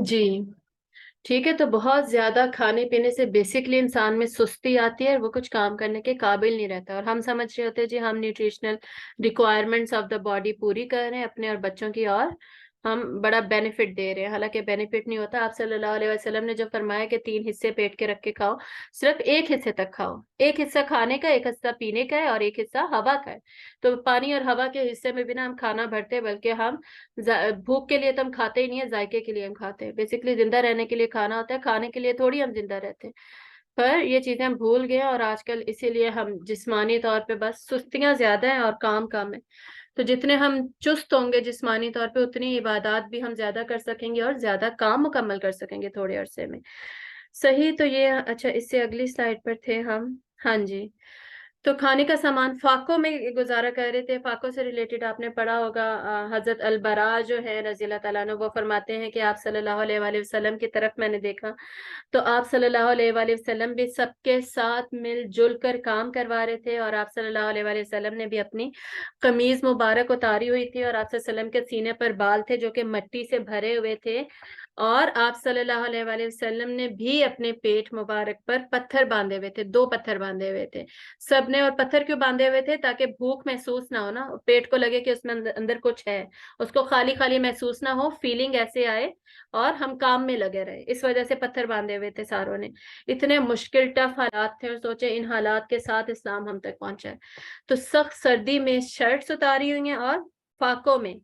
جی ٹھیک ہے، تو بہت زیادہ کھانے پینے سے بیسکلی انسان میں سستی آتی ہے اور وہ کچھ کام کرنے کے قابل نہیں رہتا، اور ہم سمجھ رہے ہوتے ہیں جی ہم nutritional requirements of the body پوری کر رہے ہیں اپنے اور بچوں کی، اور ہم بڑا بینیفٹ دے رہے ہیں، حالانکہ بینیفٹ نہیں ہوتا۔ آپ صلی اللہ علیہ وسلم نے جو فرمایا کہ 3 حصے پیٹ کے رکھ کے کھاؤ، صرف ایک حصے تک کھاؤ، ایک حصہ کھانے کا، ایک حصہ پینے کا ہے، اور ایک حصہ ہوا کا ہے۔ تو پانی اور ہوا کے حصے میں بھی نا ہم کھانا بھرتے، بلکہ ہم بھوک کے لیے تو ہم کھاتے ہی نہیں ہے، ذائقے کے لیے ہم کھاتے ہیں۔ بیسکلی زندہ رہنے کے لیے کھانا ہوتا ہے، کھانے کے لیے تھوڑی ہم زندہ رہتے ہیں۔ پر یہ چیزیں ہم بھول گئے ہیں، اور آج کل اسی لیے ہم جسمانی طور پہ بس سستیاں زیادہ ہیں اور کام کم ہے۔ تو جتنے ہم چست ہوں گے جسمانی طور پہ، اتنی عبادات بھی ہم زیادہ کر سکیں گے اور زیادہ کام مکمل کر سکیں گے تھوڑے عرصے میں۔ صحیح، تو یہ اچھا، اس سے اگلی سلائڈ پر تھے ہم۔ ہاں جی، تو کھانے کا سامان فاقوں میں گزارا کر رہے تھے۔ فاقوں سے ریلیٹڈ آپ نے پڑھا ہوگا، حضرت البراء جو ہے رضی اللہ تعالیٰ عنہ، وہ فرماتے ہیں کہ آپ صلی اللہ علیہ وآلہ وسلم کی طرف میں نے دیکھا تو آپ صلی اللہ علیہ وآلہ وسلم بھی سب کے ساتھ مل جل کر کام کروا رہے تھے، اور آپ صلی اللہ علیہ وآلہ وسلم نے بھی اپنی قمیض مبارک اتاری ہوئی تھی، اور آپ صلی اللہ علیہ وسلم کے سینے پر بال تھے جو کہ مٹی سے بھرے ہوئے تھے، اور آپ صلی اللہ علیہ وآلہ وسلم نے بھی اپنے پیٹ مبارک پر پتھر باندھے ہوئے تھے، 2 پتھر باندھے ہوئے تھے سب نے۔ اور پتھر کیوں باندھے ہوئے تھے؟ تاکہ بھوک محسوس نہ ہو نا، پیٹ کو لگے کہ اس میں اندر کچھ ہے، اس کو خالی خالی محسوس نہ ہو، فیلنگ ایسے آئے اور ہم کام میں لگے رہے، اس وجہ سے پتھر باندھے ہوئے تھے ساروں نے۔ اتنے مشکل ٹف حالات تھے، اور سوچے ان حالات کے ساتھ اسلام ہم تک پہنچا ہے۔ تو سخت سردی میں شرٹس اتاری ہوئی ہیں اور فاقوں میں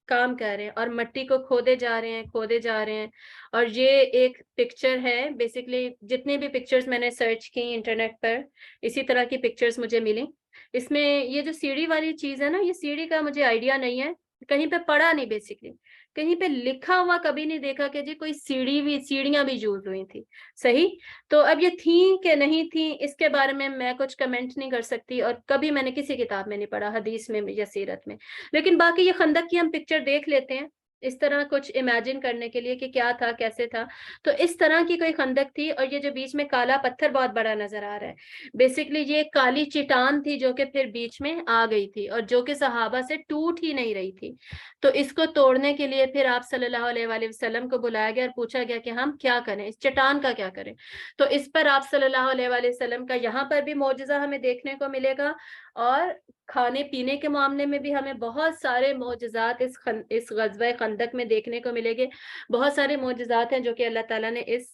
کام کر رہے ہیں، اور مٹی کو کھودے جا رہے ہیں، کھودے جا رہے ہیں۔ اور یہ ایک پکچر ہے، بیسکلی جتنی بھی پکچرز میں نے سرچ کی انٹرنیٹ پر، اسی طرح کی پکچرز مجھے ملی۔ اس میں یہ جو سیڑھی والی چیز ہے نا، یہ سیڑھی کا مجھے آئیڈیا نہیں ہے، کہیں پہ پڑھا نہیں، بیسکلی کہیں پہ لکھا ہوا کبھی نہیں دیکھا کہ جی کوئی سیڑھیاں بھی یوز ہوئی تھی۔ صحیح، تو اب یہ تھیں کہ نہیں تھیں، اس کے بارے میں کچھ کمنٹ نہیں کر سکتی، اور کبھی میں نے کسی کتاب میں نہیں پڑھا، حدیث میں یا سیرت میں۔ لیکن باقی یہ خندق کی ہم پکچر دیکھ لیتے ہیں اس طرح کچھ امیجن کرنے کے لیے کہ کیا تھا، کیسے تھا۔ تو اس طرح کی کوئی خندق تھی، اور یہ جو بیچ میں کالا پتھر بہت بڑا نظر آ رہا ہے، بیسکلی یہ ایک کالی چٹان تھی جو کہ پھر بیچ میں آ گئی تھی، اور جو کہ صحابہ سے ٹوٹ ہی نہیں رہی تھی۔ تو اس کو توڑنے کے لیے پھر آپ صلی اللہ علیہ وآلہ وسلم کو بلایا گیا اور پوچھا گیا کہ ہم کیا کریں، اس چٹان کا کیا کریں۔ تو اس پر آپ صلی اللہ علیہ وآلہ وسلم کا یہاں پر بھی معجزہ ہمیں دیکھنے کو ملے گا، اور کھانے پینے کے معاملے میں بھی ہمیں بہت سارے معجزات اس غزوہ خندق میں دیکھنے کو ملے گے۔ بہت سارے معجزات ہیں جو کہ اللہ تعالیٰ نے اس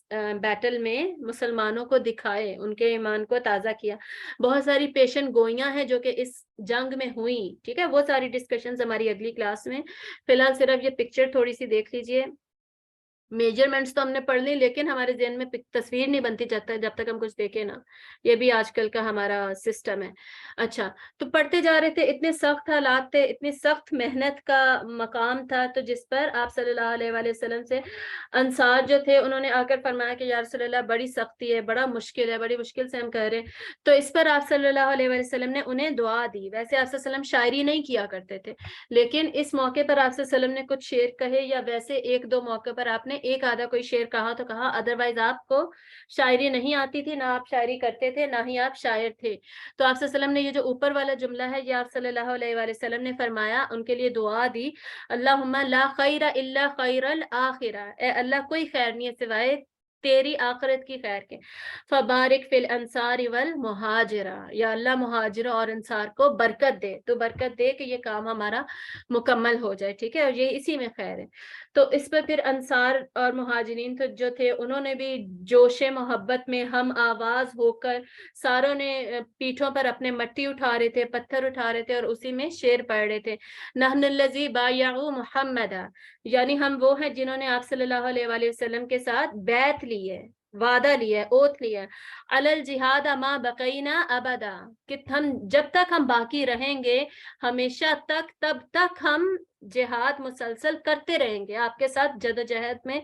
بیٹل میں مسلمانوں کو دکھائے، ان کے ایمان کو تازہ کیا۔ بہت ساری پیشن گوئیاں ہیں جو کہ اس جنگ میں ہوئی، ٹھیک ہے، وہ ساری ڈسکشنز ہماری اگلی کلاس میں۔ فی الحال صرف یہ پکچر تھوڑی سی دیکھ لیجئے۔ میجرمنٹس تو ہم نے پڑھ لی، لیکن ہمارے ذہن میں تصویر نہیں بنتی جب تک ہم کچھ دیکھیں نا، یہ بھی آج کل کا ہمارا سسٹم ہے۔ اچھا، تو پڑھتے جا رہے تھے، اتنے سخت حالات تھے، اتنی سخت محنت کا مقام تھا، تو جس پر آپ صلی اللہ علیہ وآلہ وسلم سے انصار جو تھے انہوں نے آ کر فرمایا کہ یا رسول اللہ بڑی سختی ہے، بڑا مشکل ہے، بڑی مشکل سے ہم کہہ رہے ہیں۔ تو اس پر آپ صلی اللہ علیہ وآلہ وسلم نے انہیں دعا دی۔ ویسے آپ صلی اللہ علیہ وسلم شاعری نہیں کیا کرتے تھے، لیکن اس موقع پر آپ صلی اللہ علیہ وسلم نے کچھ شعر کہے، یا ویسے ایک دو موقع پر آپ نے ایک آدھا کوئی شعر کہا تو کہا، ادروائز آپ کو شاعری نہیں آتی تھی، نہ آپ شاعری کرتے تھے، نہ ہی آپ شاعر تھے۔ تو آپ صلی اللہ علیہ وسلم نے یہ جو اوپر والا جملہ ہے، یہ آپ صلی اللہ علیہ وآلہ وسلم نے فرمایا، ان کے لیے دعا دی، اللہم لا خیر الا خیر الاخرہ، اے اللہ کوئی خیر نہیں ہے سوائے تیری آخرت کی خیر کے، فبارک فی الانصار والمہاجرہ، یا اللہ مہاجروں اور انصار کو برکت دے، تو برکت دے کہ یہ کام ہمارا مکمل ہو جائے، ٹھیک ہے، اور یہ اسی میں خیر ہے۔ تو اس پر پھر انصار اور مہاجرین جو تھے انہوں نے بھی جوش محبت میں ہم آواز ہو کر ساروں نے پیٹھوں پر اپنے مٹی اٹھا رہے تھے، پتھر اٹھا رہے تھے، اور اسی میں شعر پڑھ رہے تھے، نحن الذی بایعوا محمدا، یعنی ہم وہ ہیں جنہوں نے آپ صلی اللہ علیہ وآلہ وسلم کے ساتھ بیعت لی ہے، وعدہ لیا ہے، اوتھ لیا ہے، علی الجہاد ما بقینا ابدا، کہ ہم جب تک ہم باقی رہیں گے ہمیشہ تک، تب تک ہم جہاد مسلسل کرتے رہیں گے، آپ کے ساتھ جدوجہد میں،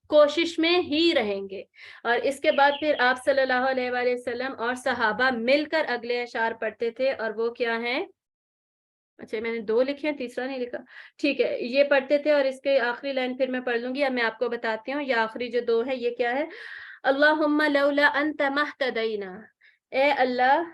کوشش میں ہی رہیں گے۔ اور اس کے بعد پھر آپ صلی اللہ علیہ وآلہ وسلم اور صحابہ مل کر اگلے اشعار پڑھتے تھے، اور وہ کیا ہیں؟ اچھا میں نے 2 لکھے ہیں، تیسرا نہیں لکھا، ٹھیک ہے، یہ پڑھتے تھے، اور اس کے آخری لائن پھر میں پڑھ لوں گی، اب میں آپ کو بتاتی ہوں یہ آخری جو 2 ہے یہ کیا ہے۔ اللہم لولا انت مہتدینا، اے اللہ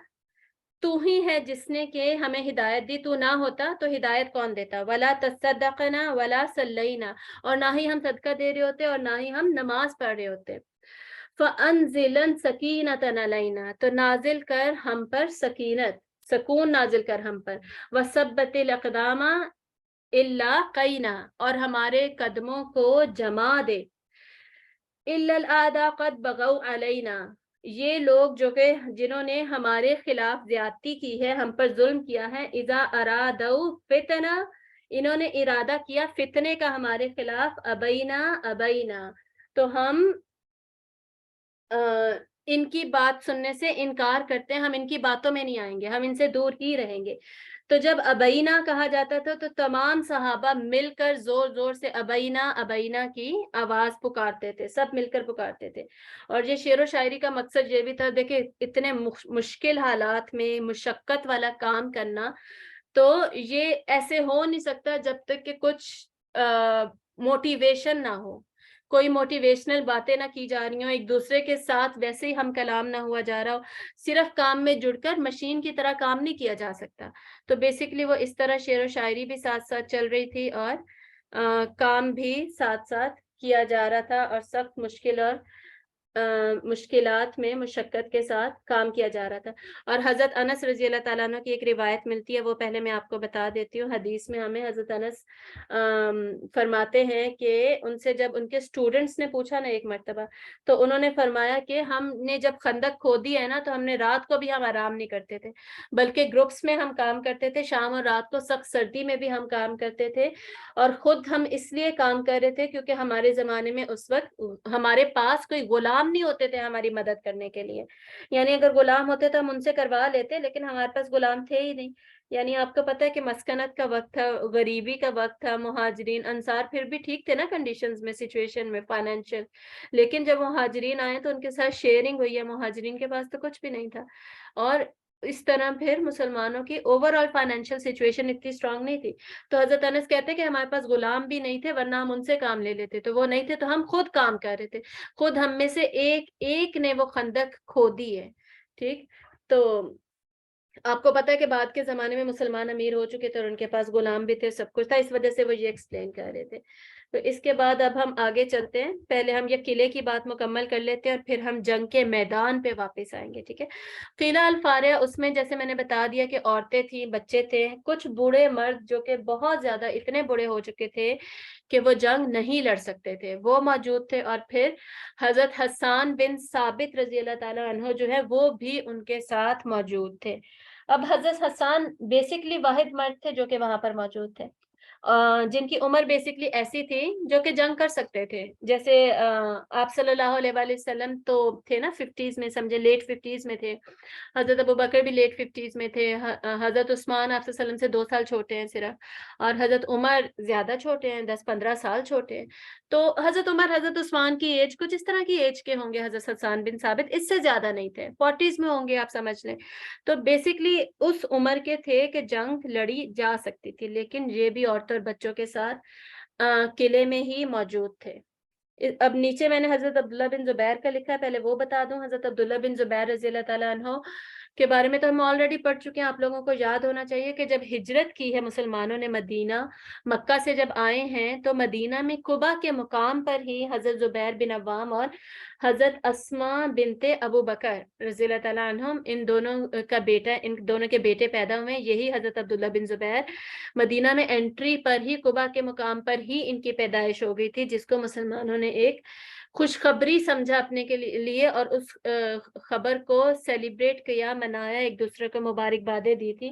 تو ہی ہے جس نے کہ ہمیں ہدایت دی، تو نہ ہوتا تو ہدایت کون دیتا؟ ولا تصدقنا ولا صلینا، اور نہ ہی ہم صدقہ دے رہے ہوتے اور نہ ہی ہم نماز پڑھ رہے ہوتے۔ فَأَنزِلَن سَكِينَةً عَلَيْنَا، تو نازل کر ہم پر سکینت، سکون نازل کر ہم پر، وَثَبَّتِ الْأَقْدَامَ إِلَّا قَيْنَا، اور ہمارے قدموں کو جما دے، إِلَّا الْأَعْدَاءَ قَدْ بَغَوْا عَلَيْنَا، یہ لوگ جو کہ جنہوں نے ہمارے خلاف زیادتی کی ہے، ہم پر ظلم کیا ہے، اِذَا أَرَادَوْا فِتْنَةً، انہوں نے ارادہ کیا فتنے کا ہمارے خلاف، ابینا، تو ہم ان کی بات سننے سے انکار کرتے ہیں، ہم ان کی باتوں میں نہیں آئیں گے، ہم ان سے دور ہی رہیں گے۔ تو جب ابینا کہا جاتا تھا تو تمام صحابہ مل کر زور زور سے ابینا ابینا کی آواز پکارتے تھے، سب مل کر پکارتے تھے۔ اور یہ شعر و شاعری کا مقصد یہ بھی تھا، دیکھیں اتنے مشکل حالات میں مشقت والا کام کرنا، تو یہ ایسے ہو نہیں سکتا جب تک کہ کچھ موٹیویشن نہ ہو، کوئی موٹیویشنل باتیں نہ کی جا رہی ہوں، ایک دوسرے کے ساتھ ویسے ہی ہم کلام نہ ہوا جا رہا ہو، صرف کام میں جڑ کر مشین کی طرح کام نہیں کیا جا سکتا۔ تو بیسیکلی وہ اس طرح شعر و شاعری بھی ساتھ ساتھ چل رہی تھی اور کام بھی ساتھ ساتھ کیا جا رہا تھا، اور سخت مشکل اور مشکلات میں مشقت کے ساتھ کام کیا جا رہا تھا۔ اور حضرت انس رضی اللہ تعالیٰ عنہ کی ایک روایت ملتی ہے، وہ پہلے میں آپ کو بتا دیتی ہوں۔ حدیث میں ہمیں حضرت انس فرماتے ہیں کہ ان سے جب ان کے اسٹوڈنٹس نے پوچھا نا ایک مرتبہ، تو انہوں نے فرمایا کہ ہم نے جب خندق کھودی ہے نا، تو ہم نے رات کو بھی ہم آرام نہیں کرتے تھے، بلکہ گروپس میں ہم کام کرتے تھے، شام اور رات کو، سخت سردی میں بھی ہم کام کرتے تھے، اور خود ہم اس لیے کام کر رہے تھے کیونکہ ہمارے زمانے میں اس وقت ہمارے پاس کوئی غلام نہیں ہوتے تھے ہماری مدد کرنے کے لیے، یعنی اگر غلام ہوتے تو ہم ان سے کروا لیتے، لیکن ہمارے پاس غلام تھے ہی نہیں۔ یعنی آپ کو پتہ ہے کہ مسکنت کا وقت تھا، غریبی کا وقت تھا، مہاجرین انصار پھر بھی ٹھیک تھے نا کنڈیشنز میں، سچویشن میں، فائنینشیل، لیکن جب مہاجرین آئے تو ان کے ساتھ شیئرنگ ہوئی ہے، مہاجرین کے پاس تو کچھ بھی نہیں تھا، اور اس طرح پھر مسلمانوں کی اوور آل فائنینشیل سچویشن اتنی اسٹرانگ نہیں تھی۔ تو حضرت انس کہتے ہیں کہ ہمارے پاس غلام بھی نہیں تھے، ورنہ ہم ان سے کام لے لیتے، تو وہ نہیں تھے تو ہم خود کام کر رہے تھے، خود ہم میں سے ایک نے وہ خندق کھودی ہے، ٹھیک۔ تو آپ کو پتا ہے کہ بعد کے زمانے میں مسلمان امیر ہو چکے تھے اور ان کے پاس غلام بھی تھے، سب کچھ تھا، اس وجہ سے وہ یہ ایکسپلین کر رہے تھے۔ تو اس کے بعد اب ہم آگے چلتے ہیں، پہلے ہم یہ قلعے کی بات مکمل کر لیتے ہیں اور پھر ہم جنگ کے میدان پہ واپس آئیں گے، ٹھیک ہے۔ قلعہ الفاریہ، اس میں جیسے میں نے بتا دیا کہ عورتیں تھیں، بچے تھے، کچھ بوڑھے مرد جو کہ بہت زیادہ اتنے بوڑھے ہو چکے تھے کہ وہ جنگ نہیں لڑ سکتے تھے، وہ موجود تھے، اور پھر حضرت حسان بن ثابت رضی اللہ تعالیٰ عنہ جو ہے وہ بھی ان کے ساتھ موجود تھے۔ اب حضرت حسان بیسکلی واحد مرد تھے جو کہ وہاں پر موجود تھے، جن کی عمر بیسکلی ایسی تھی جو کہ جنگ کر سکتے تھے، جیسے آپ صلی اللہ علیہ وآلہ وسلم تو تھے نا 50s میں، سمجھے لیٹ 50s میں تھے، حضرت ابو بکر بھی لیٹ 50s میں تھے، حضرت عثمان آپ صلی اللہ علیہ وسلم سے 2 سال چھوٹے ہیں صرف، اور حضرت عمر زیادہ چھوٹے ہیں، 10-15 سال چھوٹے ہیں۔ تو حضرت عمر حضرت عثمان کی ایج کچھ اس طرح کی ایج کے ہوں گے، حضرت حسان بن ثابت اس سے زیادہ نہیں تھے، 40s میں ہوں گے آپ سمجھ لیں۔ تو بیسکلی اس عمر کے تھے کہ جنگ لڑی جا سکتی تھی، لیکن یہ بھی عورتوں اور بچوں کے ساتھ قلعے میں ہی موجود تھے۔ اب نیچے میں نے حضرت عبداللہ بن زبیر کا لکھا ہے، پہلے وہ بتا دوں۔ حضرت عبداللہ بن زبیر رضی اللہ تعالیٰ عنہ کے بارے میں تو ہم آلریڈی پڑھ چکے ہیں، آپ لوگوں کو یاد ہونا چاہیے کہ جب ہجرت کی ہے مسلمانوں نے مدینہ، مکہ سے جب آئے ہیں تو مدینہ میں قبا کے مقام پر ہی حضرت زبیر بن عوام اور حضرت اسماء بنت ابو بکر رضی اللہ تعالیٰ عنہم، ان دونوں کے بیٹے پیدا ہوئے، یہی حضرت عبداللہ بن زبیر، مدینہ میں انٹری پر ہی، قبا کے مقام پر ہی ان کی پیدائش ہو گئی تھی، جس کو مسلمانوں نے ایک خوشخبری سمجھا اپنے کے لیے، اور اس خبر کو سیلیبریٹ کیا، منایا، ایک دوسرے کو مبارکبادیں دی تھی،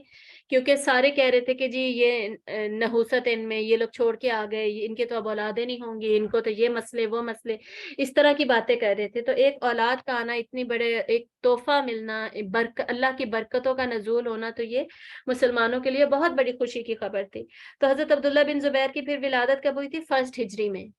کیونکہ سارے کہہ رہے تھے کہ جی یہ نحوست ان میں، یہ لوگ چھوڑ کے آ گئے، ان کے تو اب اولادیں نہیں ہوں گی، ان کو تو یہ مسئلے وہ مسئلے، اس طرح کی باتیں کر رہے تھے۔ تو ایک اولاد کا آنا، اتنی بڑے ایک تحفہ ملنا، اللہ کی برکتوں کا نزول ہونا، تو یہ مسلمانوں کے لیے بہت بڑی خوشی کی خبر تھی۔ تو حضرت عبداللہ بن زبیر کی پھر ولادت کب ہوئی تھی؟ 1 ہجری میں۔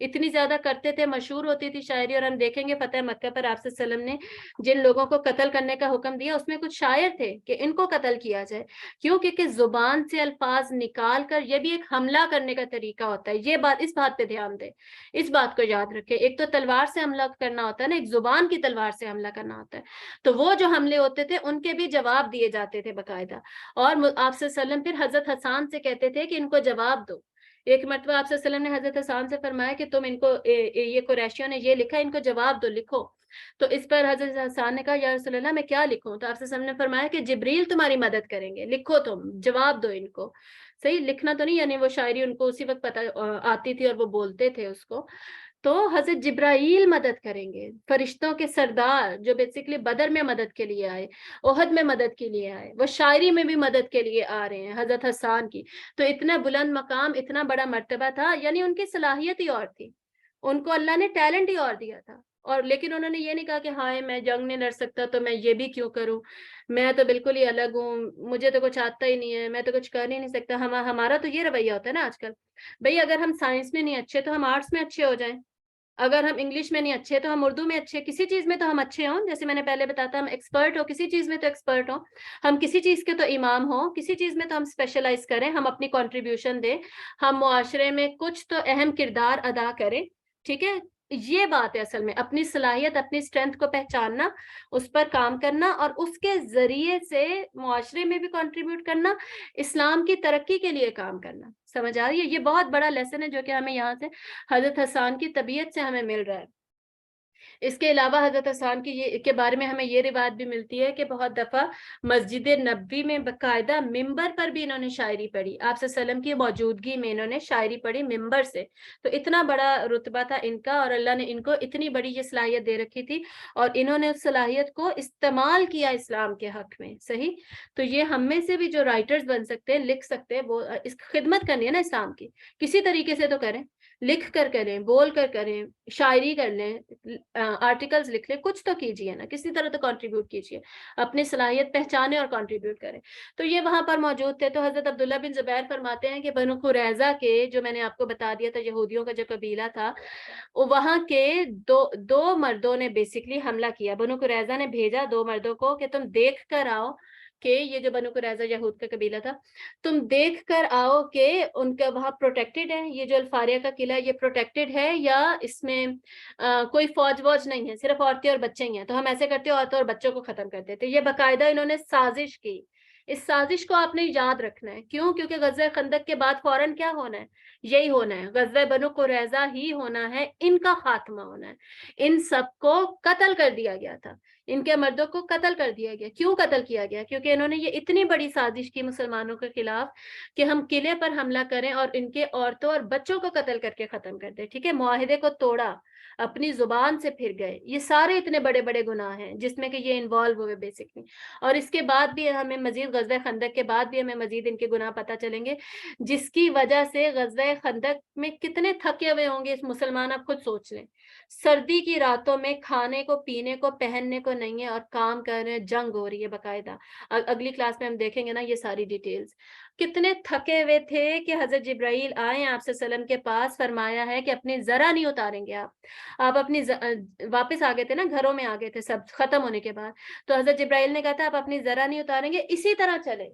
اتنی زیادہ کرتے تھے, مشہور ہوتی تھی شاعری. اور ہم دیکھیں گے فتح مکہ پر آپ صلی اللہ علیہ وسلم نے جن لوگوں کو قتل کرنے کا حکم دیا اس میں کچھ شاعر تھے کہ ان کو قتل کیا جائے. کیوں؟ کیونکہ زبان سے الفاظ نکال کر یہ بھی ایک حملہ کرنے کا طریقہ ہوتا ہے. یہ بات, اس بات پہ دھیان دیں, اس بات کو یاد رکھیں. ایک تو تلوار سے حملہ کرنا ہوتا ہے نا, ایک زبان کی تلوار سے حملہ کرنا ہوتا ہے. تو وہ جو حملے ہوتے تھے ان کے بھی جواب دیے جاتے تھے باقاعدہ. اور آپ صلی اللہ علیہ وسلم پھر حضرت حسان سے کہتے تھے کہ ان کو جواب دو. ایک مرتبہ آپ صلی اللہ علیہ وسلم نے حضرت حسان سے فرمایا کہ تم ان کو, یہ قریشیوں نے یہ لکھا, ان کو جواب دو, لکھو. تو اس پر حضرت حسان نے کہا یا رسول اللہ میں کیا لکھوں؟ تو آپ صلی اللہ علیہ وسلم نے فرمایا کہ جبریل تمہاری مدد کریں گے, لکھو, تم جواب دو ان کو. صحیح, لکھنا تو نہیں, یعنی وہ شاعری ان کو اسی وقت پتہ آتی تھی اور وہ بولتے تھے اس کو. تو حضرت جبرائیل مدد کریں گے, فرشتوں کے سردار جو بیسیکلی بدر میں مدد کے لیے آئے, احد میں مدد کے لیے آئے, وہ شاعری میں بھی مدد کے لیے آ رہے ہیں حضرت حسان کی. تو اتنا بلند مقام, اتنا بڑا مرتبہ تھا, یعنی ان کی صلاحیت ہی اور تھی, ان کو اللہ نے ٹیلنٹ ہی اور دیا تھا. اور لیکن انہوں نے یہ نہیں کہا کہ ہائے میں جنگ نہیں لڑ سکتا تو میں یہ بھی کیوں کروں, میں تو بالکل ہی الگ ہوں, مجھے تو کچھ آتا ہی نہیں ہے, میں تو کچھ کر ہی نہیں سکتا. ہمارا تو یہ رویہ ہوتا ہے نا آج کل, بھئی اگر ہم سائنس میں نہیں اچھے تو ہم آرٹس میں اچھے ہو جائیں, اگر ہم انگلش میں نہیں اچھے تو ہم اردو میں اچھے, کسی چیز میں تو ہم اچھے ہوں. جیسے میں نے پہلے بتایا ہم ایکسپرٹ ہو کسی چیز میں تو ایکسپرٹ ہوں, ہم کسی چیز کے تو امام ہوں, کسی چیز میں تو ہم اسپیشلائز کریں, ہم اپنی کنٹریبیوشن دیں, ہم معاشرے میں کچھ تو اہم کردار ادا کریں. ٹھیک ہے, یہ بات ہے اصل میں, اپنی صلاحیت, اپنی اسٹرینتھ کو پہچاننا, اس پر کام کرنا, اور اس کے ذریعے سے معاشرے میں بھی کنٹریبیوٹ کرنا, اسلام کی ترقی کے لیے کام کرنا. سمجھ آ رہی ہے؟ یہ بہت بڑا لیسن ہے جو کہ ہمیں یہاں سے حضرت حسان کی طبیعت سے ہمیں مل رہا ہے. اس کے علاوہ حضرت حسان کے بارے میں ہمیں یہ روایت بھی ملتی ہے کہ بہت دفعہ مسجد نبوی میں باقاعدہ ممبر پر بھی انہوں نے شاعری پڑھی, آپ صلی اللہ علیہ وسلم کی موجودگی میں انہوں نے شاعری پڑھی ممبر سے. تو اتنا بڑا رتبہ تھا ان کا, اور اللہ نے ان کو اتنی بڑی یہ صلاحیت دے رکھی تھی, اور انہوں نے اس صلاحیت کو استعمال کیا اسلام کے حق میں. صحیح, تو یہ ہم میں سے بھی جو رائٹرز بن سکتے ہیں, لکھ سکتے ہیں, وہ اس خدمت کرنی ہے نا اسلام کی, کسی طریقے سے تو کریں, لکھ کر کریں, بول کر کریں, شاعری کر لیں, آرٹیکلز لکھ لیں, کچھ تو کیجیے نا, کسی طرح تو کنٹریبیوٹ کیجیے, اپنی صلاحیت پہچانے اور کنٹریبیوٹ کریں. تو یہ وہاں پر موجود تھے. تو حضرت عبداللہ بن زبیر فرماتے ہیں کہ بنو قریظہ کے, جو میں نے آپ کو بتا دیا تھا یہودیوں کا جو قبیلہ تھا, وہاں کے دو مردوں نے بیسکلی حملہ کیا. بنو قریظہ نے بھیجا 2 مردوں کو کہ تم دیکھ کر آؤ کہ یہ جو بنو قریظہ یہود کا قبیلہ تھا, تم دیکھ کر آؤ کہ ان کا وہاں پروٹیکٹڈ ہے, یہ جو الفاریہ کا قلعہ یہ پروٹیکٹڈ ہے یا اس میں کوئی فوج ووج نہیں ہے, صرف عورتیں اور بچے ہی ہیں. تو ہم ایسے کرتے عورتوں اور بچوں کو ختم کر دیتے. یہ باقاعدہ انہوں نے سازش کی. اس سازش کو آپ نے یاد رکھنا ہے. کیوں؟ کیونکہ غزوہ خندق کے بعد فوراً کیا ہونا ہے, یہی ہونا ہے, غزوہ بنو قریظہ ہی ہونا ہے, ان کا خاتمہ ہونا ہے. ان سب کو قتل کر دیا گیا تھا, ان کے مردوں کو قتل کر دیا گیا. کیوں قتل کیا گیا؟ کیونکہ انہوں نے یہ اتنی بڑی سازش کی مسلمانوں کے خلاف کہ ہم قلعے پر حملہ کریں اور ان کے عورتوں اور بچوں کو قتل کر کے ختم کر دیں. ٹھیک ہے, معاہدے کو توڑا, اپنی زبان سے پھر گئے. یہ سارے اتنے بڑے بڑے گناہ ہیں جس میں کہ یہ انوالو ہوئے بیسکلی. اور اس کے بعد بھی ہمیں مزید, غزوہ خندق کے بعد بھی ہمیں مزید ان کے گناہ پتہ چلیں گے, جس کی وجہ سے غزوہ خندق میں کتنے تھکے ہوئے ہوں گے اس مسلمان. آپ خود سوچ لیں, سردی کی راتوں میں کھانے کو, پینے کو, پہننے کو نہیں ہے, اور کام کر رہے ہیں, جنگ ہو رہی ہے باقاعدہ. اگلی کلاس میں ہم دیکھیں گے نا یہ ساری ڈیٹیلز. کتنے تھکے ہوئے تھے کہ حضرت جبرائیل آئے آپ صلی اللہ علیہ وسلم کے پاس, فرمایا ہے کہ اپنی ذرا نہیں اتاریں گے آپ اپنی واپس آ گئے تھے نا, گھروں میں آ گئے تھے سب ختم ہونے کے بعد. تو حضرت جبرائیل نے کہا تھا آپ اپنی ذرا نہیں اتاریں گے, اسی طرح چلے,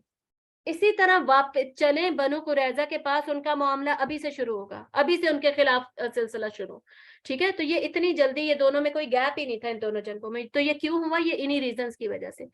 اسی طرح واپس چلیں بنو قریظہ کے پاس. ان کا معاملہ ابھی سے شروع ہوگا, ابھی سے ان کے خلاف سلسلہ شروع. ٹھیک ہے, تو یہ اتنی جلدی, یہ دونوں میں کوئی گیپ ہی نہیں تھا ان دونوں جنگوں میں. تو یہ کیوں ہوا؟ یہ انہی ریزنز کی وجہ سے.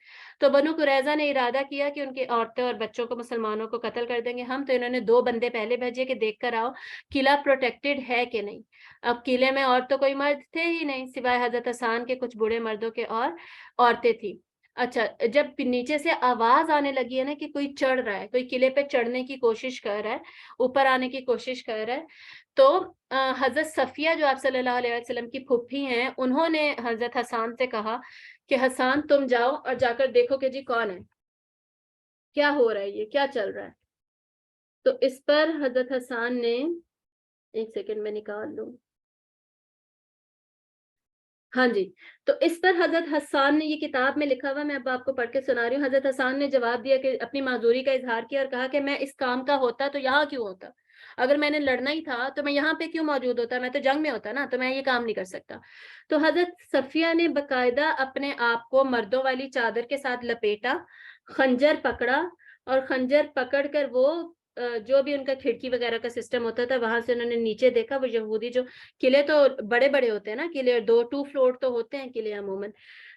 تو بنو قریظہ نے ارادہ کیا کہ ان کی عورتوں اور بچوں کو, مسلمانوں کو قتل کر دیں گے ہم. تو انہوں نے 2 بندے پہلے بھیجے کہ دیکھ کر آؤ قلعہ پروٹیکٹڈ ہے کہ نہیں. اب قلعے میں اور تو کوئی مرد تھے ہی نہیں سوائے حضرت حسان کے کچھ بوڑھے مردوں کے, اور عورتیں تھیں. اچھا, جب نیچے سے آواز آنے لگی ہے نا کہ کوئی چڑھ رہا ہے, کوئی قلعے پہ چڑھنے کی کوشش کر رہا ہے, اوپر آنے کی کوشش کر رہا ہے, تو حضرت صفیہ جو آپ صلی اللہ علیہ وسلم کی پھوپھی ہیں, انہوں نے حضرت حسان سے کہا کہ حسان تم جاؤ اور جا کر دیکھو کہ جی کون ہے, کیا ہو رہا ہے, یہ کیا چل رہا ہے. تو اس پر حضرت حسان نے, ایک سیکنڈ میں نکال لوں, ہاں جی, تو اس پر حضرت حسان نے, یہ کتاب میں لکھا ہوا, میں اب آپ کو پڑھ کے سنا رہی ہوں. حضرت حسان نے جواب دیا کہ اپنی معذوری کا اظہار کیا اور کہا کہ میں اس کام کا ہوتا تو یہاں کیوں ہوتا, اگر میں نے لڑنا ہی تھا تو میں یہاں پہ کیوں موجود ہوتا, میں تو جنگ میں ہوتا نا, تو میں یہ کام نہیں کر سکتا. تو حضرت صفیہ نے باقاعدہ اپنے آپ کو مردوں والی چادر کے ساتھ لپیٹا, خنجر پکڑا, اور خنجر پکڑ کر وہ جو بھی ان کا کھڑکی وغیرہ کا سسٹم ہوتا تھا وہاں سے انہوں نے نیچے دیکھا. وہ یہودی, جو قلعے تو بڑے بڑے ہوتے ہیں نا, قلعے 2 فلور تو ہوتے ہیں قلعے عموماً,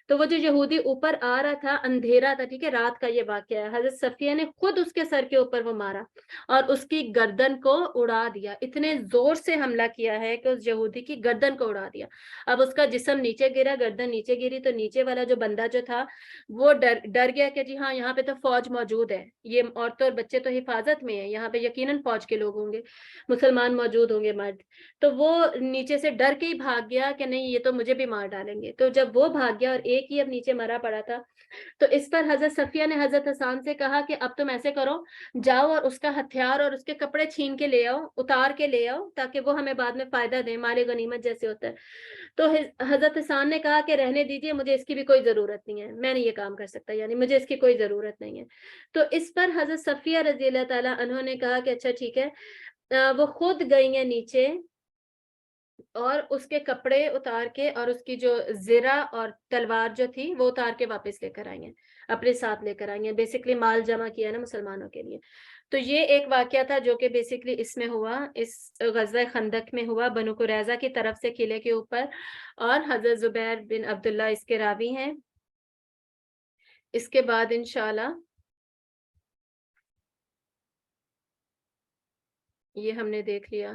تو وہ جو یہودی اوپر آ رہا تھا, اندھیرا تھا, ٹھیک ہے, رات کا یہ واقعہ ہے, حضرت صفیہ نے خود اس کے سر کے اوپر وہ مارا اور اس کی گردن کو اڑا دیا. اتنے زور سے حملہ کیا ہے کہ اس یہودی کی گردن کو اڑا دیا. اب اس کا جسم نیچے گرا, گردن نیچے گری, تو نیچے والا جو بندہ جو تھا وہ ڈر گیا کہ جی ہاں یہاں پہ تو فوج موجود ہے, یہ عورتوں اور بچے تو حفاظت میں ہیں, یہاں پہ یقیناً فوج کے لوگ ہوں گے, مسلمان موجود ہوں گے, مرد. تو وہ نیچے سے ڈر کے ہی بھاگ گیا کہ نہیں یہ تو مجھے بھی مار ڈالیں گے. تو جب وہ بھاگ گیا اور ایک ہی اب نیچے مرا پڑا تھا, تو اس پر حضرت صفیہ نے حضرت حسان سے کہا کہ اب تم ایسے کرو, جاؤ اور اس کا ہتھیار اور اس کے کپڑے چھین کے لے آؤ, اتار کے لے آؤ, تاکہ وہ ہمیں بعد میں فائدہ دیں, مال غنیمت جیسے ہوتا ہے. تو حضرت حسان نے کہا کہ رہنے دیجیے, مجھے اس کی بھی کوئی ضرورت نہیں ہے, میں نہیں یہ کام کر سکتا, یعنی مجھے اس کی کوئی ضرورت نہیں ہے. تو اس پر حضرت صفیہ رضی اللہ تعالیٰ انہوں نے کہا کہ اچھا ٹھیک ہے. وہ خود گئی ہیں نیچے اور اس کے کپڑے اتار کے اور اس کی جو زرہ اور تلوار جو تھی وہ اتار کے واپس لے کر آئی ہیں, اپنے ساتھ لے کر آئی ہیں. بیسکلی مال جمع کیا نا مسلمانوں کے لیے. تو یہ ایک واقعہ تھا جو کہ بیسکلی اس میں ہوا, اس غزوہ خندق میں ہوا, بنو قریظہ کی طرف سے قلعے کے اوپر, اور حضرت زبیر بن عبداللہ اس کے راوی ہیں. اس کے بعد انشاءاللہ یہ ہم نے دیکھ لیا.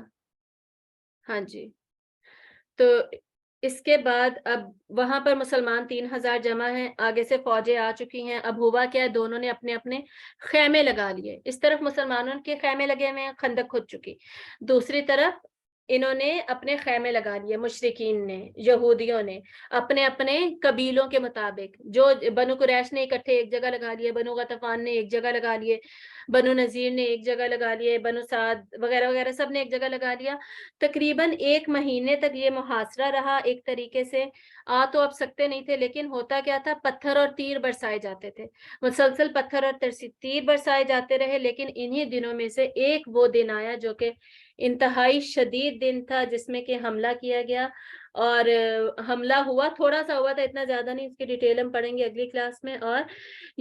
ہاں جی, تو اس کے بعد اب وہاں پر مسلمان 3000 جمع ہیں, آگے سے فوجیں آ چکی ہیں. اب ہوا کیا ہے, دونوں نے اپنے اپنے خیمے لگا لیے. اس طرف مسلمانوں کے خیمے لگے ہوئے ہیں, خندق کھد چکی, دوسری طرف انہوں نے اپنے خیمے لگا لیے, مشرکین نے, یہودیوں نے اپنے اپنے قبیلوں کے مطابق. جو بنو قریش نے اکٹھے ایک جگہ لگا لیے, بنو غطفان نے ایک جگہ لگا لیے, بنو نذیر نے ایک جگہ لگا لیے, بنو سعد وغیرہ وغیرہ سب نے ایک جگہ لگا لیا. تقریباً 1 مہینے تک یہ محاصرہ رہا. ایک طریقے سے آ تو اب سکتے نہیں تھے, لیکن ہوتا کیا تھا, پتھر اور تیر برسائے جاتے تھے, مسلسل پتھر اور تیر برسائے جاتے رہے. لیکن انہی دنوں میں سے ایک وہ دن آیا جو کہ انتہائی شدید دن تھا, جس میں کہ حملہ کیا گیا. اور حملہ ہوا, تھوڑا سا ہوا تھا, اتنا زیادہ نہیں, اس کی ڈیٹیل ہم پڑھیں گے اگلی کلاس میں. اور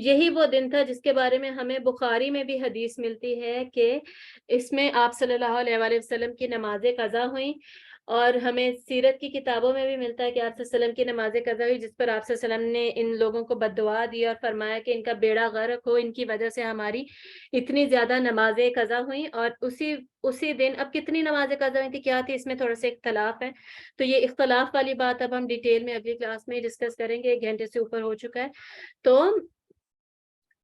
یہی وہ دن تھا جس کے بارے میں ہمیں بخاری میں بھی حدیث ملتی ہے کہ اس میں آپ صلی اللہ علیہ وآلہ وسلم کی نمازیں قضا ہوئیں. اور ہمیں سیرت کی کتابوں میں بھی ملتا ہے کہ آپ صلی اللہ علیہ وسلم کی نمازیں قضا ہوئی, جس پر آپ صلی اللہ علیہ وسلم نے ان لوگوں کو بد دعا دی اور فرمایا کہ ان کا بیڑا غرق ہو, ان کی وجہ سے ہماری اتنی زیادہ نمازیں قضا ہوئیں. اور اسی دن اب کتنی نمازیں قضا ہوئی تھی, کیا تھی, اس میں تھوڑا سا اختلاف ہے. تو یہ اختلاف والی بات اب ہم ڈیٹیل میں اگلی کلاس میں ڈسکس کریں گے. 1 گھنٹے سے اوپر ہو چکا ہے, تو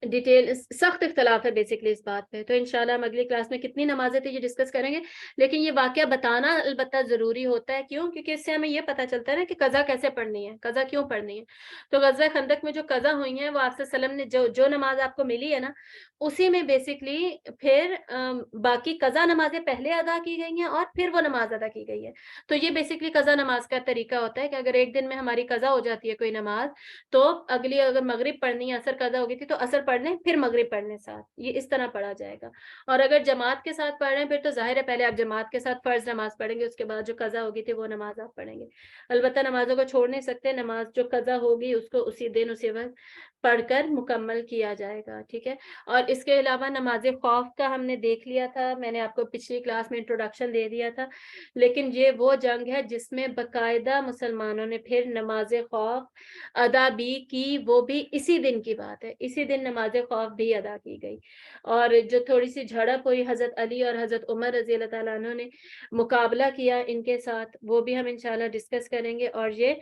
ڈیٹیل سخت اختلاف ہے بیسکلی اس بات پہ. تو انشاءاللہ ہم اگلی کلاس میں کتنی نمازیں تھے یہ ڈسکس کریں گے. لیکن یہ واقعہ بتانا البتہ ضروری ہوتا ہے, کیوں, کیونکہ اس سے ہمیں یہ پتہ چلتا ہے نا کہ قضا کیسے پڑھنی ہے, قضا کیوں پڑھنی ہے. تو غزوہ خندق میں جو قضا ہوئی ہیں وہ آپ صلی اللہ علیہ وسلم نے جو نماز آپ کو ملی ہے نا, اسی میں بیسکلی پھر باقی قضا نمازیں پہلے ادا کی گئی ہیں اور پھر وہ نماز ادا کی گئی ہے. تو یہ بیسکلی قضا نماز کا طریقہ ہوتا ہے کہ اگر ایک دن میں ہماری قضا ہو جاتی ہے کوئی نماز, تو اگلی اگر مغرب پڑھنی ہے, عصر قضا ہو گئی تھی تو عصر پڑھنے پھر مغرب پڑھنے ساتھ, یہ اس طرح پڑھا جائے گا. اور اگر جماعت کے ساتھ پڑھ رہے ہیں پھر تو ظاہر ہے پہلے آپ جماعت کے ساتھ فرض نماز پڑھیں گے, اس کے بعد جو قضا ہوگی تھی وہ نماز آپ پڑھیں گے. البتہ نمازوں کو چھوڑ نہیں سکتے, نماز جو قضا ہوگی اس کو اسی دن اسی وقت پڑھ کر مکمل کیا جائے گا, ٹھیک ہے. اور اس کے علاوہ نماز خوف کا ہم نے دیکھ لیا تھا, میں نے آپ کو پچھلی کلاس میں انٹروڈکشن دے دیا تھا. لیکن یہ وہ جنگ ہے جس میں باقاعدہ مسلمانوں نے پھر نماز خوف ادا بھی کی, وہ بھی اسی دن کی بات ہے, اسی دن نماز خوف بھی ادا کی گئی. اور جو تھوڑی سی جھڑپ ہوئی حضرت علی اور حضرت عمر رضی اللہ تعالیٰ عنہ نے مقابلہ کیا ان کے ساتھ, وہ بھی ہم انشاءاللہ ڈسکس کریں گے. اور یہ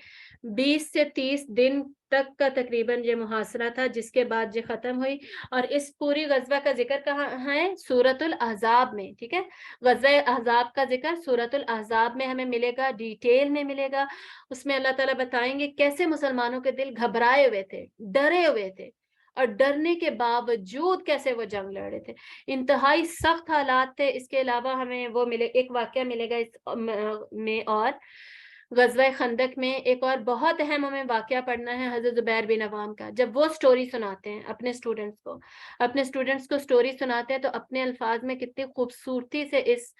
20 سے 30 دن تک کا تقریباً یہ محاصرہ تھا, جس کے بعد یہ ختم ہوئی. اور اس پوری غزوہ کا ذکر کہاں ہے, سورۃ الاحزاب میں, ٹھیک ہے. غزوہ احزاب کا ذکر سورۃ الاحزاب میں ہمیں ملے گا, ڈیٹیل میں ملے گا. اس میں اللہ تعالیٰ بتائیں گے کیسے مسلمانوں کے دل گھبرائے ہوئے تھے, ڈرے ہوئے تھے, اور ڈرنے کے باوجود کیسے وہ جنگ لڑ رہے تھے. انتہائی سخت حالات تھے. اس کے علاوہ ہمیں وہ ملے, ایک واقعہ ملے گا اس میں, اور غزوہ خندق میں ایک اور بہت اہم ہمیں واقعہ پڑھنا ہے حضرت زبیر بن عوام کا. جب وہ سٹوری سناتے ہیں اپنے اسٹوڈنٹس کو سٹوری سناتے ہیں تو اپنے الفاظ میں کتنی خوبصورتی سے اس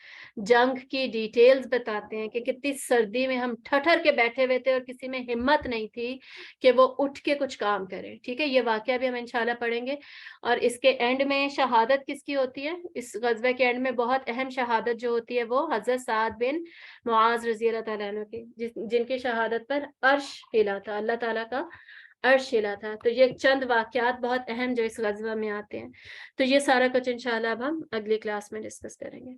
جنگ کی ڈیٹیلز بتاتے ہیں کہ کتنی سردی میں ہم ٹھٹر کے بیٹھے ہوئے تھے اور کسی میں ہمت نہیں تھی کہ وہ اٹھ کے کچھ کام کرے. ٹھیک ہے, یہ واقعہ بھی ہم انشاءاللہ پڑھیں گے. اور اس کے اینڈ میں شہادت کس کی ہوتی ہے؟ اس غزوہ کے اینڈ میں بہت اہم شہادت جو ہوتی ہے وہ حضرت سعد بن معاذ رضی اللہ تعالیٰ عنہ کی, جن کی شہادت پر عرش ہلا تھا, اللہ تعالیٰ کا عرش ہلا تھا. تو یہ چند واقعات بہت اہم جو اس غزوہ میں آتے ہیں. تو یہ سارا کچھ انشاءاللہ اب ہم اگلی کلاس میں ڈسکس کریں گے.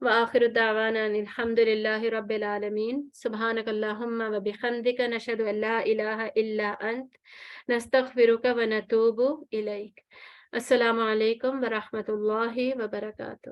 وآخر دعوانا الحمد للہ رب العالمین. سبحانک اللہم و بحمدک نشہد ان لا الہ الا انت نستغفرک و نتوب الیک. السلام علیکم ورحمۃ اللہ وبرکاتہ.